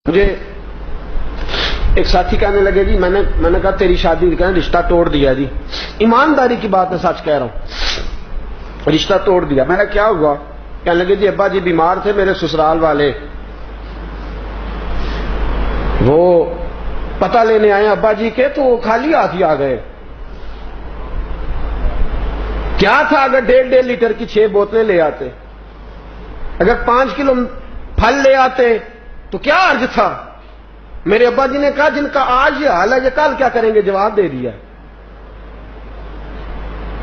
مجھے ایک ساتھی کہنے لگے جی میں نے کہا تیری شادی کا رشتہ توڑ دیا جی. ایمانداری کی بات ہے، سچ کہہ رہا ہوں، رشتہ توڑ دیا. میں نے کیا ہوا؟ کہنے لگے جی ابا جی بیمار تھے میرے سسرال والے، وہ پتہ لینے آئے ابا جی کے، تو وہ خالی ہاتھ ہی آ گئے. کیا تھا اگر 1.5 لیٹر کی 6 بوتلیں لے آتے، اگر 5 کلو پھل لے آتے تو کیا عرض تھا؟ میرے ابا جی نے کہا جن کا آج یہ حال ہے یہ کل کیا کریں گے؟ جواب دے دیا.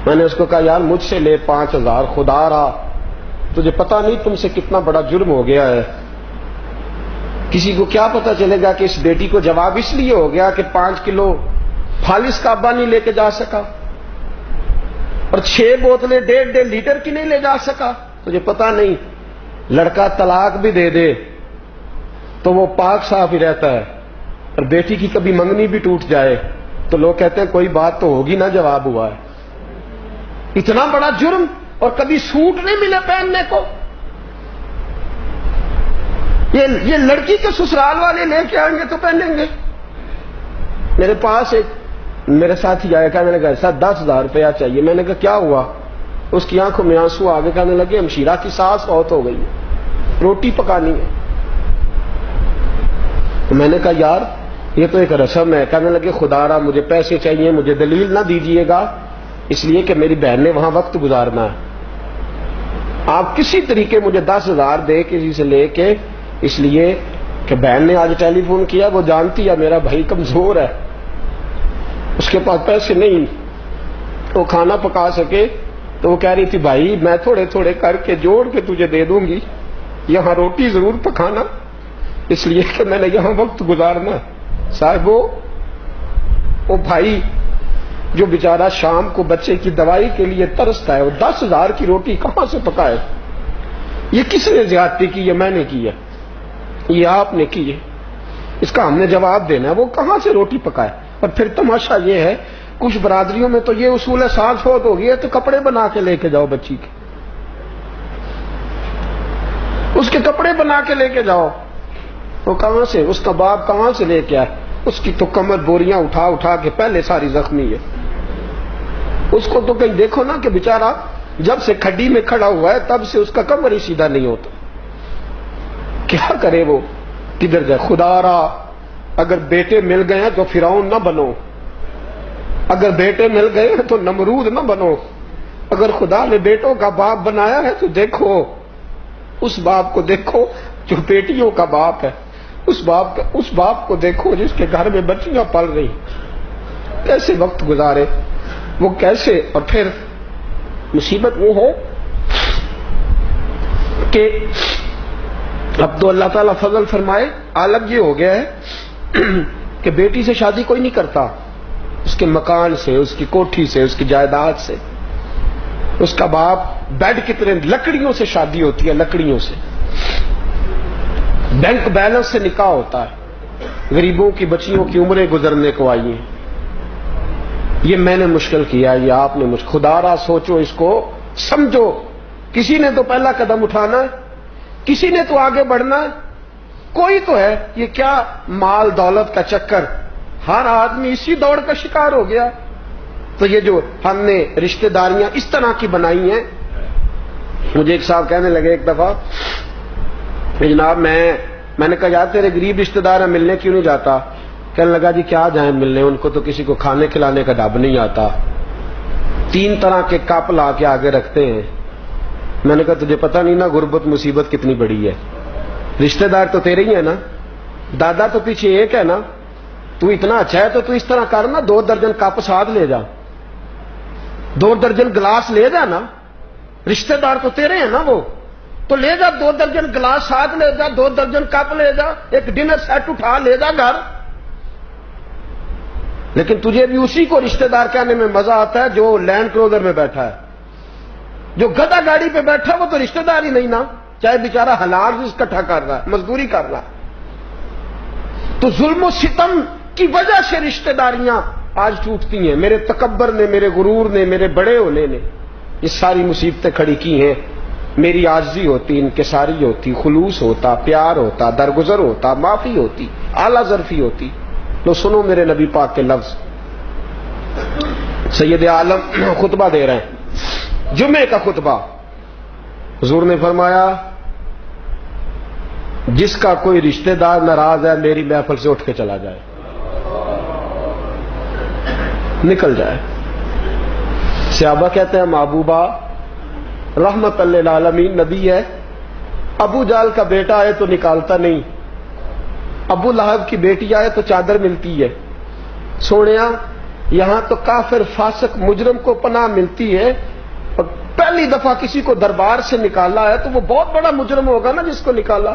میں نے اس کو کہا یار مجھ سے لے 5000، خدا رہا تجھے پتا نہیں تم سے کتنا بڑا جرم ہو گیا ہے. کسی کو کیا پتا چلے گا کہ اس بیٹی کو جواب اس لیے ہو گیا کہ 5 کلو پھل اس کا ابا نہیں لے کے جا سکا اور 6 بوتلیں 1.5 لیٹر کی نہیں لے جا سکا. تجھے پتا نہیں لڑکا طلاق بھی دے دے تو وہ پاک صاف ہی رہتا ہے، اور بیٹی کی کبھی منگنی بھی ٹوٹ جائے تو لوگ کہتے ہیں کوئی بات تو ہوگی نا، جواب ہوا ہے. اتنا بڑا جرم، اور کبھی سوٹ نہیں ملے پہننے کو. یہ لڑکی کے سسرال والے لے کے آئیں گے تو پہنیں گے. میرے پاس ایک میرے ساتھی آیا، کہنے لگا ایسا 10,000 روپیہ چاہیے. میں نے کہا کیا ہوا؟ اس کی آنکھوں میں آنسو آگے، کہنے لگے ہمشیرہ کی ساس فوت ہو گئی ہے، روٹی پکانی ہے. تو میں نے کہا یار یہ تو ایک رسم ہے. کہنے لگے خدا را مجھے پیسے چاہیے، مجھے دلیل نہ دیجیے گا، اس لیے کہ میری بہن نے وہاں وقت گزارنا ہے. آپ کسی طریقے مجھے 10,000 دے کسی سے لے کے، اس لیے کہ بہن نے آج ٹیلی فون کیا، وہ جانتی ہے میرا بھائی کمزور ہے، اس کے پاس پیسے نہیں وہ کھانا پکا سکے. تو وہ کہہ رہی تھی بھائی میں تھوڑے تھوڑے کر کے جوڑ کے تجھے دے دوں گی، یہاں روٹی ضرور پکانا، اس لیے کہ میں نے یہاں وقت گزارنا. صاحب وہ بھائی جو بیچارہ شام کو بچے کی دوائی کے لیے ترستا ہے، وہ 10,000 کی روٹی کہاں سے پکائے؟ یہ کس نے زیادتی کی ہے؟ میں نے کی ہے، یہ آپ نے کی ہے، اس کا ہم نے جواب دینا ہے. وہ کہاں سے روٹی پکائے؟ اور پھر تماشا یہ ہے کچھ برادریوں میں تو یہ اصول ہے ساس فوت ہو گئی ہے تو کپڑے بنا کے لے کے جاؤ بچی کے، اس کے کپڑے بنا کے لے کے جاؤ. وہ کہاں سے؟ اس کا باپ کہاں سے لے کے آئے؟ اس کی تو کمر بوریاں اٹھا اٹھا کے پہلے ساری زخمی ہے. اس کو تو کہیں دیکھو نا کہ بیچارہ جب سے کھڈی میں کھڑا ہوا ہے تب سے اس کا کمر ہی سیدھا نہیں ہوتا. کیا کرے وہ؟ کدھر جائے؟ خدا را اگر بیٹے مل گئے ہیں تو فرعون نہ بنو، اگر بیٹے مل گئے ہیں تو نمرود نہ بنو. اگر خدا نے بیٹوں کا باپ بنایا ہے تو دیکھو اس باپ کو، دیکھو جو بیٹیوں کا باپ ہے، اس باپ کو دیکھو جس کے گھر میں بچیاں پل رہی، کیسے وقت گزارے وہ، کیسے. اور پھر مصیبت وہ ہے کہ اب تو اللہ تعالیٰ فضل فرمائے عالم یہ ہو گیا ہے کہ بیٹی سے شادی کوئی نہیں کرتا، اس کے مکان سے، اس کی کوٹھی سے، اس کی جائیداد سے. اس کا باپ بیڈ کتنے لکڑیوں سے شادی ہوتی ہے، لکڑیوں سے. بینک بیلنس سے نکاح ہوتا ہے. غریبوں کی بچیوں کی عمریں گزرنے کو آئی ہیں. یہ میں نے مشکل کیا، یہ آپ نے مشکل. خدا را سوچو، اس کو سمجھو. کسی نے تو پہلا قدم اٹھانا ہے، کسی نے تو آگے بڑھنا ہے، کوئی تو ہے. یہ کیا مال دولت کا چکر، ہر آدمی اسی دوڑ کا شکار ہو گیا. تو یہ جو ہم نے رشتہ داریاں اس طرح کی بنائی ہیں. مجھے ایک صاحب کہنے لگے ایک دفعہ جناب میں نے کہا یار تیرے غریب رشتہ دار ہیں، ملنے کیوں نہیں جاتا؟ کہنے لگا جی کیا جائیں ملنے، ان کو تو کسی کو کھانے کھلانے کا ڈب نہیں آتا، 3 طرح کے کپ لا کے آگے رکھتے ہیں. میں نے کہا تجھے پتہ نہیں نا غربت مصیبت کتنی بڑی ہے، رشتہ دار تو تیرے ہی ہے نا، دادا تو پیچھے ایک ہے نا. تو اتنا اچھا ہے تو تو اس طرح کر نا، 2 درجن کپ ساتھ لے جا، 2 درجن گلاس لے جا نا. رشتہ دار تو تیرے ہیں نا وہ، تو لے جا 2 درجن گلاس ساتھ لے جا، 2 درجن کپ لے جا، ایک ڈنر سیٹ اٹھا لے جا گھر. لیکن تجھے بھی اسی کو رشتہ دار کہنے میں مزہ آتا ہے جو لینڈ کروزر میں بیٹھا ہے. جو گدھا گاڑی پہ بیٹھا وہ تو رشتہ دار ہی نہیں نا، چاہے بیچارہ حلال رزق اکٹھا کر رہا ہے، مزدوری کر رہا ہے. تو ظلم و ستم کی وجہ سے رشتہ داریاں آج ٹوٹتی ہیں. میرے تکبر نے، میرے غرور نے، میرے بڑے ہونے نے یہ ساری مصیبتیں کھڑی کی ہیں. میری عاجزی ہوتی، انکساری ہوتی، خلوص ہوتا، پیار ہوتا، درگزر ہوتا، معافی ہوتی، اعلیٰ ظرفی ہوتی۔ لو سنو میرے نبی پاک کے لفظ، سید عالم خطبہ دے رہے ہیں، جمعے کا خطبہ۔ حضور نے فرمایا جس کا کوئی رشتہ دار ناراض ہے میری محفل سے اٹھ کے چلا جائے، نکل جائے۔ صحابہ کہتے ہیں محبوبہ رحمت للعالمین نبی ہے، ابو جال کا بیٹا آئے تو نکالتا نہیں، ابو لہب کی بیٹی آئے تو چادر ملتی ہے، سونیا یہاں تو کافر فاسق مجرم کو پناہ ملتی ہے، اور پہلی دفعہ کسی کو دربار سے نکالا ہے تو وہ بہت بڑا مجرم ہوگا نا جس کو نکالا،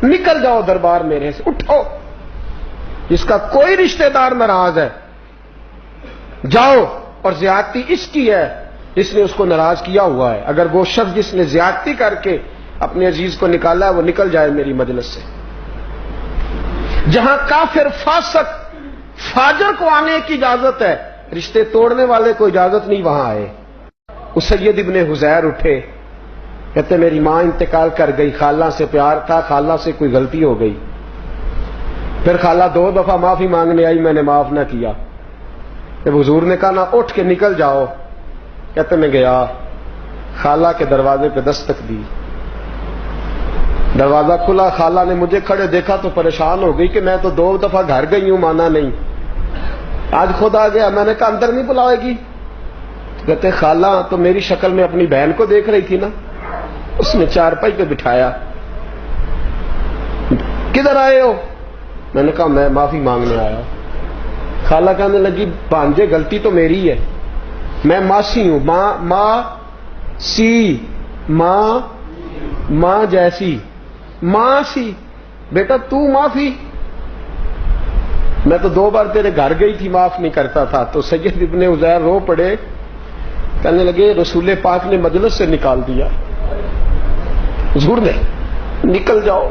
نکل جاؤ دربار میرے سے، اٹھو، جس کا کوئی رشتہ دار ناراض ہے جاؤ، اور زیادتی اس کی ہے جس نے اس کو ناراض کیا ہوا ہے، اگر وہ شخص جس نے زیادتی کر کے اپنے عزیز کو نکالا ہے وہ نکل جائے میری مجلس سے۔ جہاں کافر فاسق فاجر کو آنے کی اجازت ہے، رشتے توڑنے والے کو اجازت نہیں وہاں آئے۔ اس سید ابن حزیر اٹھے، کہتے میری ماں انتقال کر گئی، خالہ سے پیار تھا، خالہ سے کوئی غلطی ہو گئی، پھر خالہ 2 دفعہ معافی مانگنے آئی، میں نے معاف نہ کیا۔ جب حضور نے کہا نا اٹھ کے نکل جاؤ، کہتے میں گیا، خالہ کے دروازے پہ دستک دی، دروازہ کھلا، خالہ نے مجھے کھڑے دیکھا تو پریشان ہو گئی کہ میں تو 2 دفعہ گھر گئی ہوں، مانا نہیں، آج خود آ گیا۔ میں نے کہا اندر نہیں بلائے گی؟ کہتے خالہ تو میری شکل میں اپنی بہن کو دیکھ رہی تھی نا۔ اس نے چارپائی پہ بٹھایا، کدھر آئے ہو؟ میں نے کہا میں معافی مانگنے آیا۔ خالہ کہنے لگی بھانجے غلطی تو میری ہے، میں ماسی ہوں، ماں سی، ماں جیسی، ماں سی، بیٹا تو معافی؟ میں تو 2 بار تیرے گھر گئی تھی، معاف نہیں کرتا تھا۔ تو سید ابن عزیر رو پڑے، کہنے لگے رسول پاک نے مجلس سے نکال دیا، حضور نے، نکل جاؤ،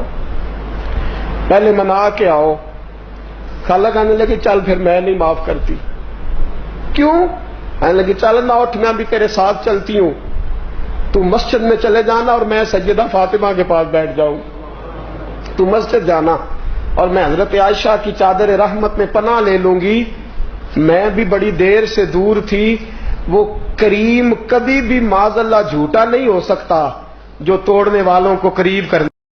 پہلے منا کے آؤ۔ خالہ کہنے لگی چل پھر میں نہیں معاف کرتی۔ کیوں؟ کہنے لگی چل نہ اٹھ، میں بھی تیرے ساتھ چلتی ہوں، تو مسجد میں چلے جانا اور میں سیدہ فاطمہ کے پاس بیٹھ جاؤں، تو مسجد جانا اور میں حضرت عائشہ کی چادر رحمت میں پناہ لے لوں گی۔ میں بھی بڑی دیر سے دور تھی، وہ کریم کبھی بھی معاذ اللہ جھوٹا نہیں ہو سکتا جو توڑنے والوں کو قریب کرنے